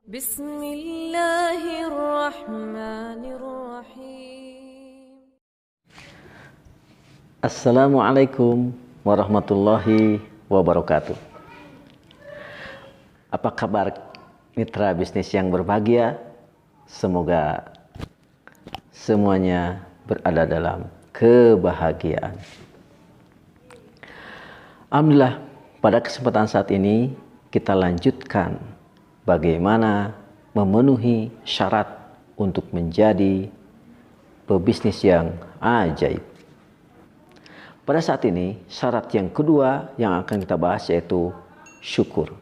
Bismillahirrahmanirrahim. Assalamualaikum warahmatullahi wabarakatuh. Apa kabar mitra bisnis yang berbahagia? Semoga semuanya berada dalam kebahagiaan. Alhamdulillah, pada kesempatan saat ini kita lanjutkan bagaimana memenuhi syarat untuk menjadi pebisnis yang ajaib. Pada saat ini, syarat yang kedua yang akan kita bahas yaitu syukur.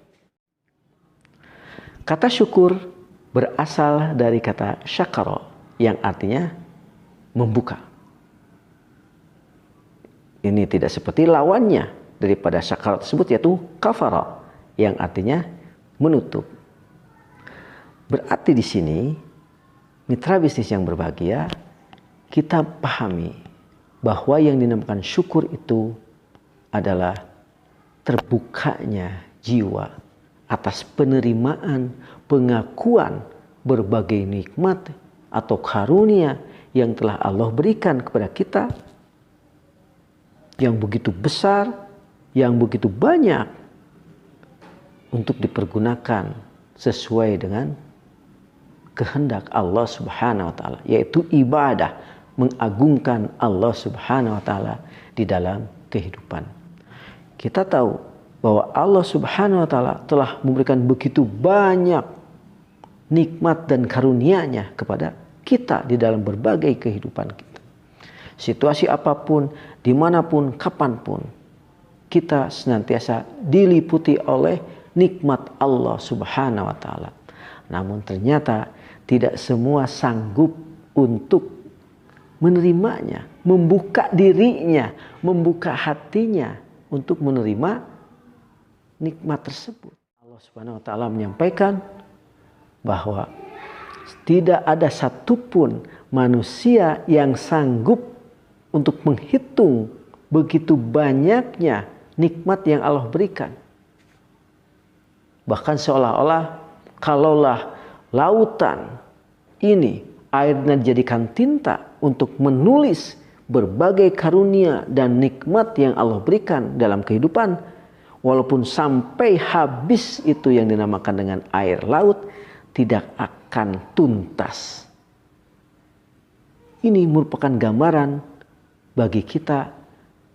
Kata syukur berasal dari kata syakara yang artinya membuka. Ini tidak seperti lawannya daripada syakara tersebut yaitu kafara yang artinya menutup. Berarti di sini mitra bisnis yang berbahagia, kita pahami bahwa yang dinamakan syukur itu adalah terbukanya jiwa atas penerimaan, pengakuan berbagai nikmat atau karunia yang telah Allah berikan kepada kita, yang begitu besar, yang begitu banyak, untuk dipergunakan sesuai dengan kehendak Allah Subhanahu wa taala, yaitu ibadah, mengagungkan Allah Subhanahu wa taala di dalam kehidupan. Kita tahu bahwa Allah Subhanahu wa taala telah memberikan begitu banyak nikmat dan karunia-Nya kepada kita di dalam berbagai kehidupan kita. Situasi apapun, dimanapun, kapanpun, kita senantiasa diliputi oleh nikmat Allah Subhanahu wa taala. Namun ternyata tidak semua sanggup untuk menerimanya, membuka dirinya, membuka hatinya untuk menerima nikmat tersebut. Allah Subhanahu wa taala menyampaikan bahwa tidak ada satupun manusia yang sanggup untuk menghitung begitu banyaknya nikmat yang Allah berikan. Bahkan seolah-olah kalaulah lautan ini airnya dijadikan tinta untuk menulis berbagai karunia dan nikmat yang Allah berikan dalam kehidupan, walaupun sampai habis itu yang dinamakan dengan air laut, tidak akan tuntas. Ini merupakan gambaran bagi kita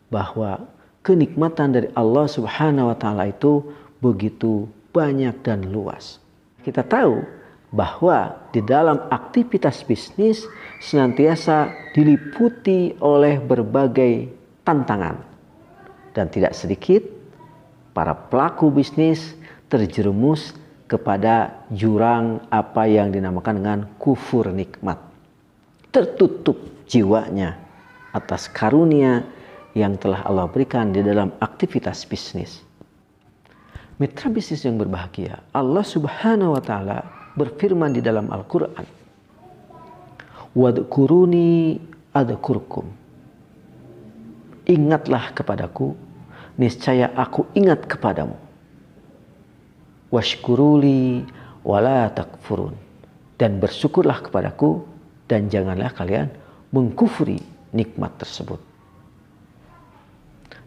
bahwa kenikmatan dari Allah Subhanahu wa taala itu begitu banyak dan luas. Kita tahu bahwa di dalam aktivitas bisnis senantiasa diliputi oleh berbagai tantangan, dan tidak sedikit para pelaku bisnis terjerumus kepada jurang apa yang dinamakan dengan kufur nikmat. Tertutup jiwanya atas karunia yang telah Allah berikan di dalam aktivitas bisnis. Mitra bisnis yang berbahagia, Allah Subhanahu wa taala berfirman di dalam Al-Qur'an, "Wadhkuruni adzkurkum." Ingatlah kepadaku, niscaya aku ingat kepadamu. Washkuruli wala takfurun. Dan bersyukurlah kepadaku dan janganlah kalian mengkufuri nikmat tersebut.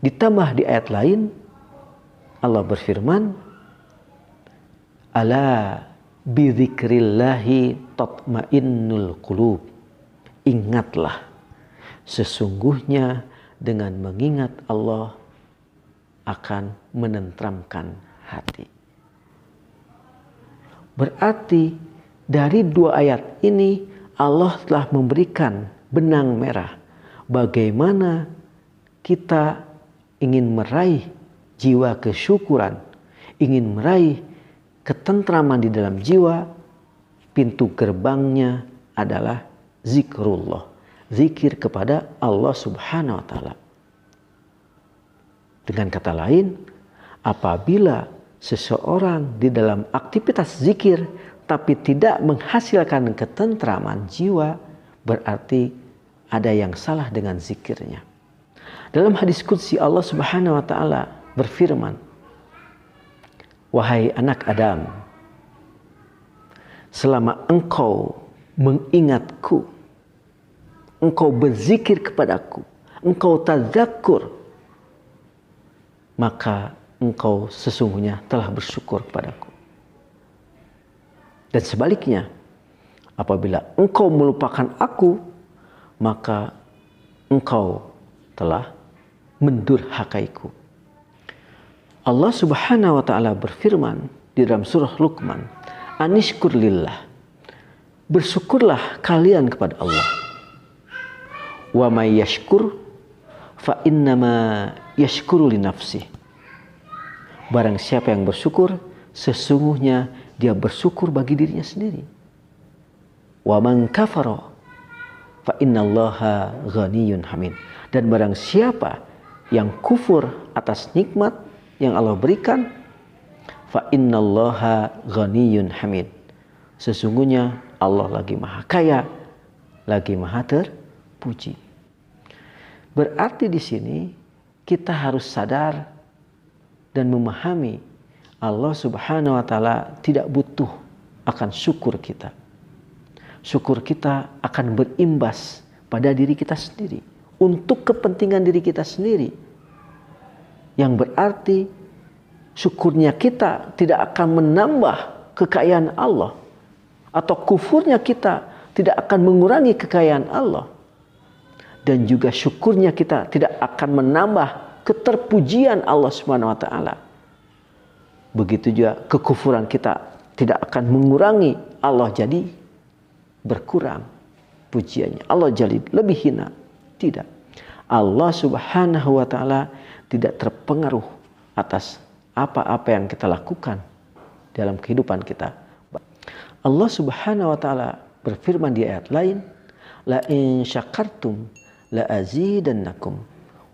Ditambah di ayat lain Allah berfirman, "Ala bidzikrillahi tatmainnul qulub." Ingatlah, sesungguhnya dengan mengingat Allah akan menenteramkan hati. Berarti dari dua ayat ini Allah telah memberikan benang merah bagaimana kita ingin meraih jiwa kesyukuran, ingin meraih ketentraman di dalam jiwa. Pintu gerbangnya adalah zikrullah, zikir kepada Allah Subhanahu wa taala. Dengan kata lain, apabila seseorang di dalam aktivitas zikir tapi tidak menghasilkan ketentraman jiwa, berarti ada yang salah dengan zikirnya. Dalam hadis qudsi Allah Subhanahu wa taala berfirman, "Wahai anak Adam, selama engkau mengingatku, engkau berzikir kepadaku, engkau tadzakur, maka engkau sesungguhnya telah bersyukur kepadaku. Dan sebaliknya, apabila engkau melupakan aku, maka engkau telah mendurhakaiku. Allah Subhanahu wa ta'ala berfirman di dalam surah Luqman, Anishkur lillah, bersyukurlah kalian kepada Allah. Wa may yashkur fa innama yashkuru li nafsih. Barang siapa yang bersyukur, sesungguhnya dia bersyukur bagi dirinya sendiri. Wa man kafara fa innallaha ghaniyyun hamid. Dan barang siapa yang kufur atas nikmat yang Allah berikan, fa innallaha ghaniyyun hamid. Sesungguhnya Allah lagi maha kaya, lagi maha terpuji. Berarti di sini kita harus sadar dan memahami Allah Subhanahu wa ta'ala tidak butuh akan syukur kita. Syukur kita akan berimbas pada diri kita sendiri, untuk kepentingan diri kita sendiri. Yang berarti syukurnya kita tidak akan menambah kekayaan Allah, atau kufurnya kita tidak akan mengurangi kekayaan Allah. Dan juga syukurnya kita tidak akan menambah keterpujian Allah Subhanahu wa ta'ala. Begitu juga kekufuran kita tidak akan mengurangi Allah jadi berkurang pujiannya. Allah jadi lebih hina. Tidak. Allah Subhanahu wa ta'ala tidak terpengaruh atas apa-apa yang kita lakukan dalam kehidupan kita. Allah Subhanahu wa ta'ala berfirman di ayat lain, la in syakartum la azidannakum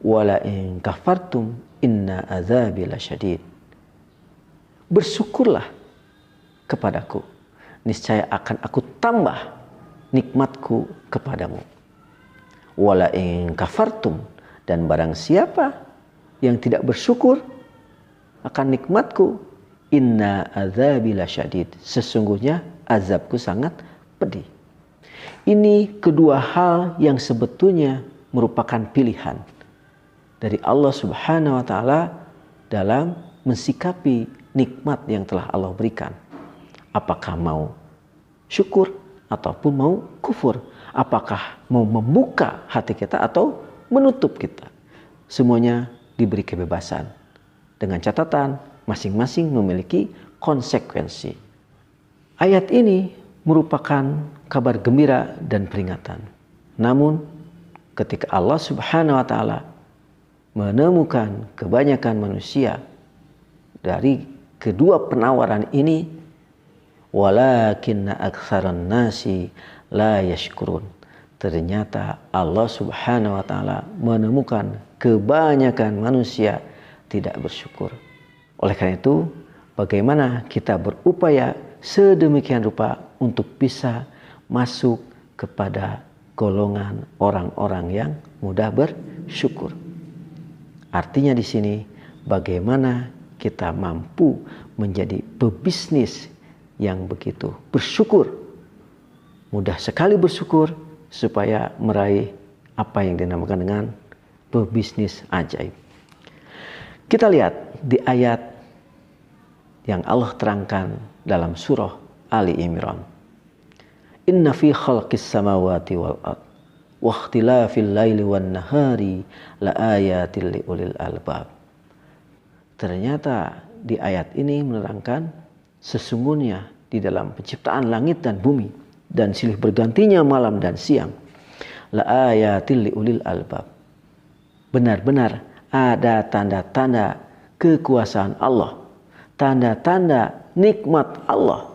wa la in kafartum inna azabi lasyadid. Bersyukurlah kepadaku, niscaya akan aku tambah nikmatku kepadamu. Wa la in kafartum, dan barang siapa yang tidak bersyukur akan nikmatku, inna azabi lasyadid, sesungguhnya azabku sangat pedih. Ini kedua hal yang sebetulnya merupakan pilihan dari Allah Subhanahu wa ta'ala dalam mensikapi nikmat yang telah Allah berikan. Apakah mau syukur ataupun mau kufur? Apakah mau membuka hati kita atau menutup kita? Semuanya diberi kebebasan. Dengan catatan masing-masing memiliki konsekuensi. Ayat ini merupakan kabar gembira dan peringatan. Namun ketika Allah Subhanahu wa ta'ala menemukan kebanyakan manusia dari kedua penawaran ini, walakinna aktsaran nasi la yashkurun, ternyata Allah Subhanahu wa ta'ala menemukan kebanyakan manusia tidak bersyukur. Oleh karena itu, bagaimana kita berupaya sedemikian rupa untuk bisa masuk kepada golongan orang-orang yang mudah bersyukur. Artinya di sini bagaimana kita mampu menjadi pebisnis yang begitu bersyukur. Mudah sekali bersyukur supaya meraih apa yang dinamakan dengan pebisnis ajaib. Kita lihat di ayat yang Allah terangkan dalam surah Ali Imran. Inna fi khalqis samawati wal ard wa ikhtilafil laili wan nahari la ayatil liulil albab. Ternyata di ayat ini menerangkan sesungguhnya di dalam penciptaan langit dan bumi dan silih bergantinya malam dan siang, la ayatil liulil albab. Benar-benar ada tanda-tanda kekuasaan Allah, tanda-tanda nikmat Allah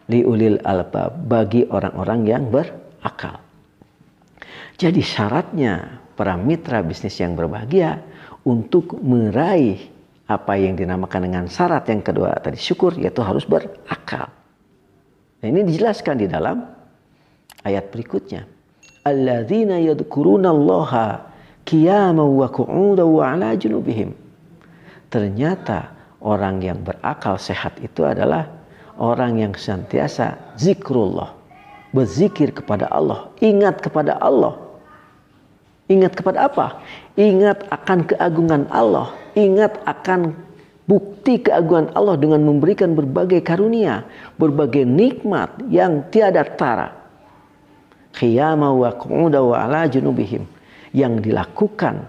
liulil albab, bagi orang-orang yang berakal. Jadi syaratnya para mitra bisnis yang berbahagia untuk meraih apa yang dinamakan dengan syarat yang kedua tadi, syukur, yaitu harus berakal. Nah, ini dijelaskan di dalam ayat berikutnya. Alladzina yadhkurunallaha qiyaman wa qu'udan wa 'ala junubihim. Ternyata orang yang berakal sehat itu adalah orang yang senantiasa zikrullah, berzikir kepada Allah, ingat kepada Allah. Ingat kepada apa? Ingat akan keagungan Allah, ingat akan bukti keagungan Allah dengan memberikan berbagai karunia, berbagai nikmat yang tiada tara. Qiyama wa qu'uda wa ala junubihim, yang dilakukan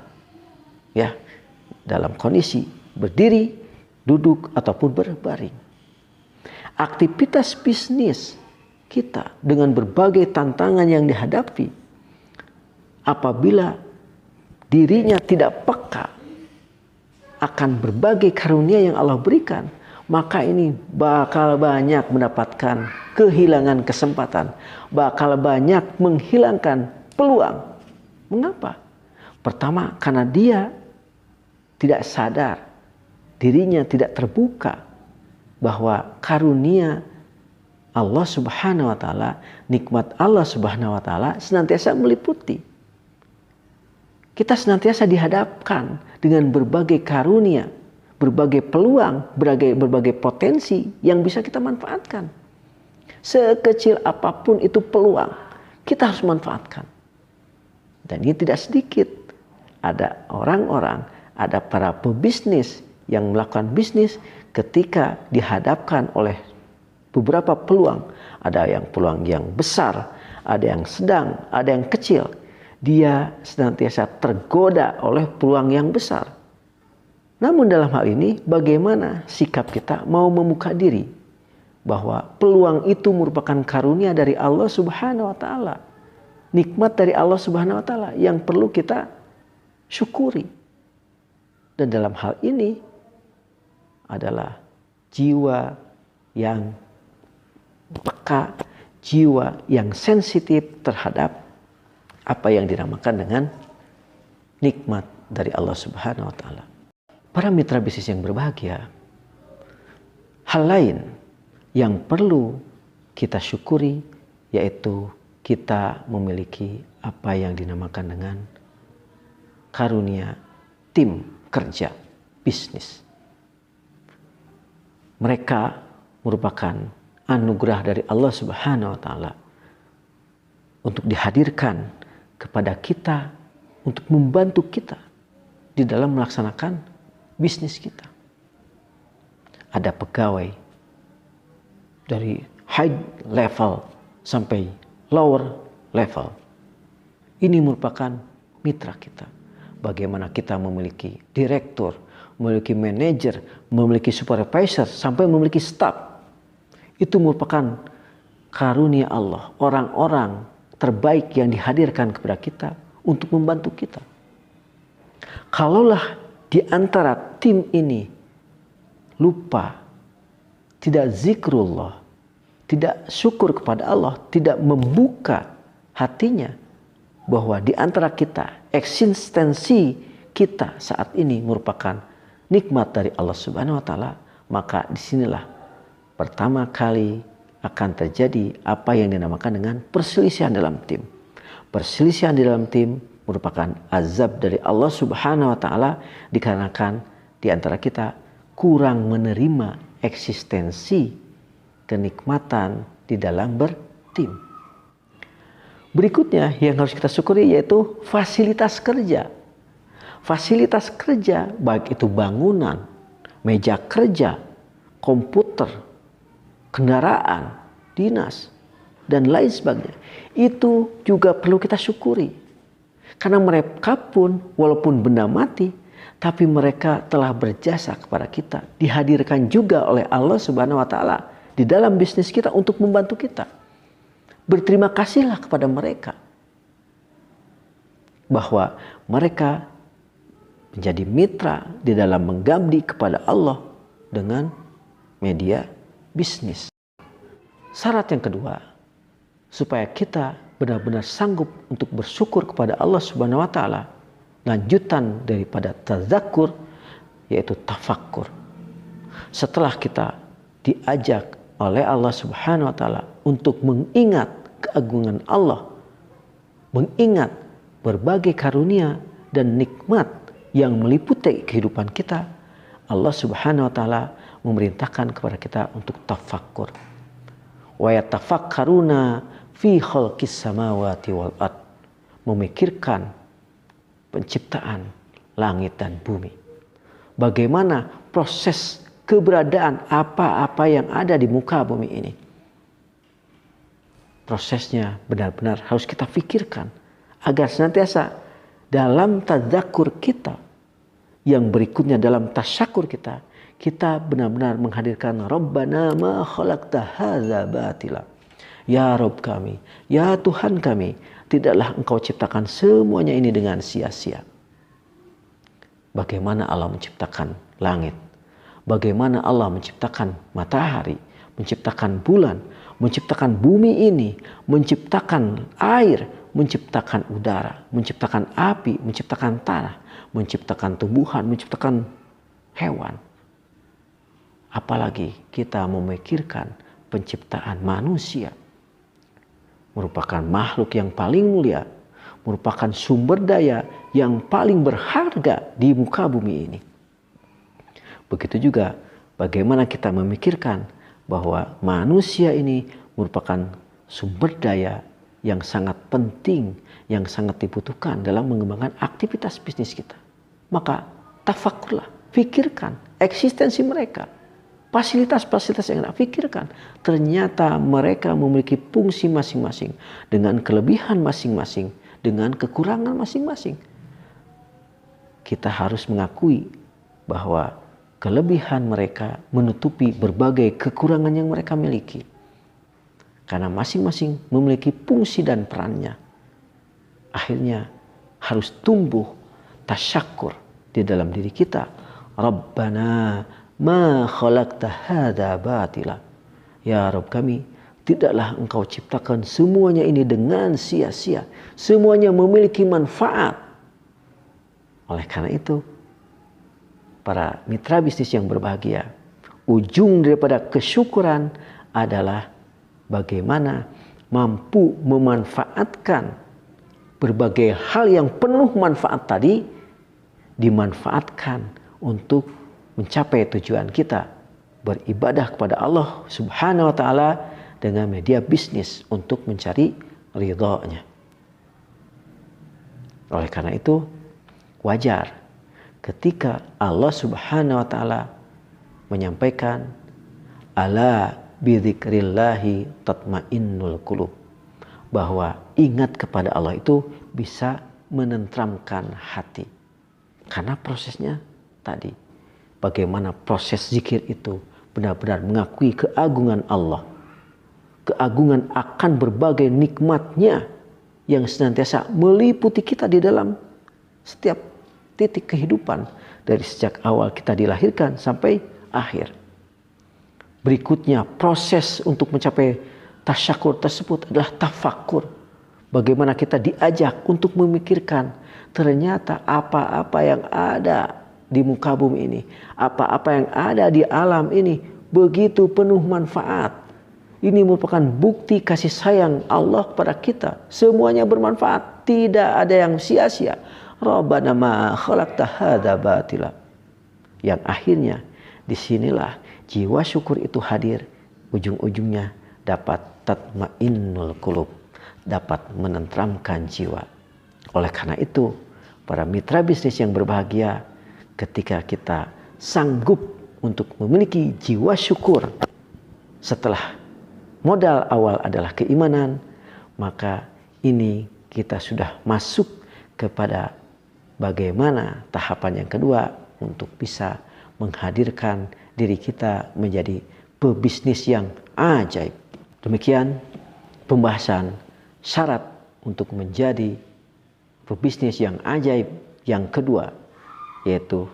ya dalam kondisi berdiri, duduk ataupun berbaring. Aktivitas bisnis kita dengan berbagai tantangan yang dihadapi, apabila dirinya tidak peka akan berbagai karunia yang Allah berikan, maka ini bakal banyak mendapatkan kehilangan kesempatan, bakal banyak menghilangkan peluang. Mengapa? Pertama, karena dia tidak sadar, dirinya tidak terbuka bahwa karunia Allah Subhanahu wa taala, nikmat Allah Subhanahu wa taala senantiasa meliputi. Kita senantiasa dihadapkan dengan berbagai karunia, berbagai peluang, berbagai potensi yang bisa kita manfaatkan. Sekecil apapun itu peluang, kita harus manfaatkan. Dan ini tidak sedikit. Ada orang-orang, ada para pebisnis yang melakukan bisnis ketika dihadapkan oleh beberapa peluang. Ada yang peluang yang besar, ada yang sedang, ada yang kecil. Dia senantiasa tergoda oleh peluang yang besar. Namun dalam hal ini bagaimana sikap kita mau membuka diri bahwa peluang itu merupakan karunia dari Allah Subhanahu wa taala. Nikmat dari Allah Subhanahu wa taala yang perlu kita syukuri. Dan dalam hal ini adalah jiwa yang peka, jiwa yang sensitif terhadap apa yang dinamakan dengan nikmat dari Allah Subhanahu wa taala. Para mitra bisnis yang berbahagia, hal lain yang perlu kita syukuri yaitu kita memiliki apa yang dinamakan dengan karunia tim kerja bisnis. Mereka merupakan anugerah dari Allah Subhanahu wa taala untuk dihadirkan kepada kita untuk membantu kita di dalam melaksanakan bisnis kita. Ada pegawai dari high level sampai lower level. Ini merupakan mitra kita. Bagaimana kita memiliki direktur, memiliki manajer, memiliki supervisor, sampai memiliki staff. Itu merupakan karunia Allah. Orang-orang terbaik yang dihadirkan kepada kita untuk membantu kita. Kalaulah di antara tim ini lupa, tidak zikrullah, tidak syukur kepada Allah, tidak membuka hatinya bahwa di antara kita, eksistensi kita saat ini merupakan nikmat dari Allah Subhanahu wa taala, maka disinilah pertama kali akan terjadi apa yang dinamakan dengan perselisihan dalam tim. Perselisihan di dalam tim merupakan azab dari Allah Subhanahu wa taala dikarenakan di antara kita kurang menerima eksistensi kenikmatan di dalam bertim. Berikutnya yang harus kita syukuri yaitu fasilitas kerja. Fasilitas kerja baik itu bangunan, meja kerja, komputer, kendaraan, dinas, dan lain sebagainya. Itu juga perlu kita syukuri. Karena mereka pun walaupun benda mati, tapi mereka telah berjasa kepada kita. Dihadirkan juga oleh Allah Subhanahu wa taala di dalam bisnis kita untuk membantu kita. Berterima kasihlah kepada mereka. Bahwa mereka menjadi mitra di dalam mengabdi kepada Allah dengan media bisnis. Syarat yang kedua, supaya kita benar-benar sanggup untuk bersyukur kepada Allah Subhanahu wa taala, lanjutan daripada tazakkur yaitu tafakkur. Setelah kita diajak oleh Allah Subhanahu wa taala untuk mengingat keagungan Allah, mengingat berbagai karunia dan nikmat yang meliputi kehidupan kita, Allah Subhanahu wa taala memerintahkan kepada kita untuk tafakkur. Wa yatafakkaruna fi khalqis samawati wal ard. Memikirkan penciptaan langit dan bumi. Bagaimana proses keberadaan apa-apa yang ada di muka bumi ini. Prosesnya benar-benar harus kita pikirkan agar senantiasa dalam tadzakur kita, yang berikutnya dalam tasyakur kita, kita benar-benar menghadirkan Rabbana ma khalaqta hadza batila. Ya Rabb kami, ya Tuhan kami, tidaklah Engkau ciptakan semuanya ini dengan sia-sia. Bagaimana Allah menciptakan langit, bagaimana Allah menciptakan matahari, menciptakan bulan, menciptakan bumi ini, menciptakan air, menciptakan udara, menciptakan api, menciptakan tanah, menciptakan tumbuhan, menciptakan hewan. Apalagi kita memikirkan penciptaan manusia, merupakan makhluk yang paling mulia, merupakan sumber daya yang paling berharga di muka bumi ini. Begitu juga bagaimana kita memikirkan bahwa manusia ini merupakan sumber daya yang sangat penting, yang sangat dibutuhkan dalam mengembangkan aktivitas bisnis kita. Maka tafakurlah, pikirkan eksistensi mereka, fasilitas-fasilitas yang kita pikirkan. Ternyata mereka memiliki fungsi masing-masing, dengan kelebihan masing-masing, dengan kekurangan masing-masing. Kita harus mengakui bahwa kelebihan mereka menutupi berbagai kekurangan yang mereka miliki. Karena masing-masing memiliki fungsi dan perannya. Akhirnya harus tumbuh tasyakur di dalam diri kita. Rabbana ma khalaqta hadza batila. Ya Rabb kami, tidaklah Engkau ciptakan semuanya ini dengan sia-sia. Semuanya memiliki manfaat. Oleh karena itu, para mitra bisnis yang berbahagia, ujung daripada kesyukuran adalah bagaimana mampu memanfaatkan berbagai hal yang penuh manfaat tadi, dimanfaatkan untuk mencapai tujuan kita, beribadah kepada Allah Subhanahu wa Ta'ala dengan media bisnis untuk mencari ridha-Nya. Oleh karena itu, wajar ketika Allah Subhanahu wa Ta'ala menyampaikan ala bidzikrillahi tatmainnul qulub, bahwa ingat kepada Allah itu bisa menenteramkan hati. Karena prosesnya tadi, bagaimana proses zikir itu benar-benar mengakui keagungan Allah, keagungan akan berbagai nikmatnya yang senantiasa meliputi kita di dalam setiap titik kehidupan, dari sejak awal kita dilahirkan sampai akhir. Berikutnya proses untuk mencapai tasyakur tersebut adalah tafakur. Bagaimana kita diajak untuk memikirkan ternyata apa-apa yang ada di muka bumi ini, apa-apa yang ada di alam ini begitu penuh manfaat. Ini merupakan bukti kasih sayang Allah kepada kita. Semuanya bermanfaat, tidak ada yang sia-sia. Rabbana ma khalaqta hadza batila. Yang akhirnya disinilah jiwa syukur itu hadir. Ujung-ujungnya dapat tatmainnul qulub, dapat menenteramkan jiwa. Oleh karena itu, para mitra bisnis yang berbahagia, ketika kita sanggup untuk memiliki jiwa syukur setelah modal awal adalah keimanan, maka ini kita sudah masuk kepada bagaimana tahapan yang kedua untuk bisa menghadirkan diri kita menjadi pebisnis yang ajaib. Demikian pembahasan syarat untuk menjadi pebisnis yang ajaib yang kedua, yaitu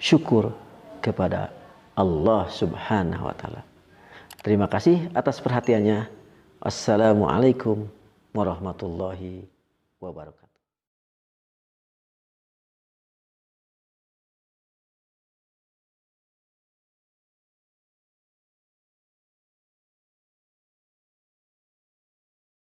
syukur kepada Allah Subhanahu wa Ta'ala. Terima kasih atas perhatiannya. Assalamualaikum warahmatullahi wabarakatuh.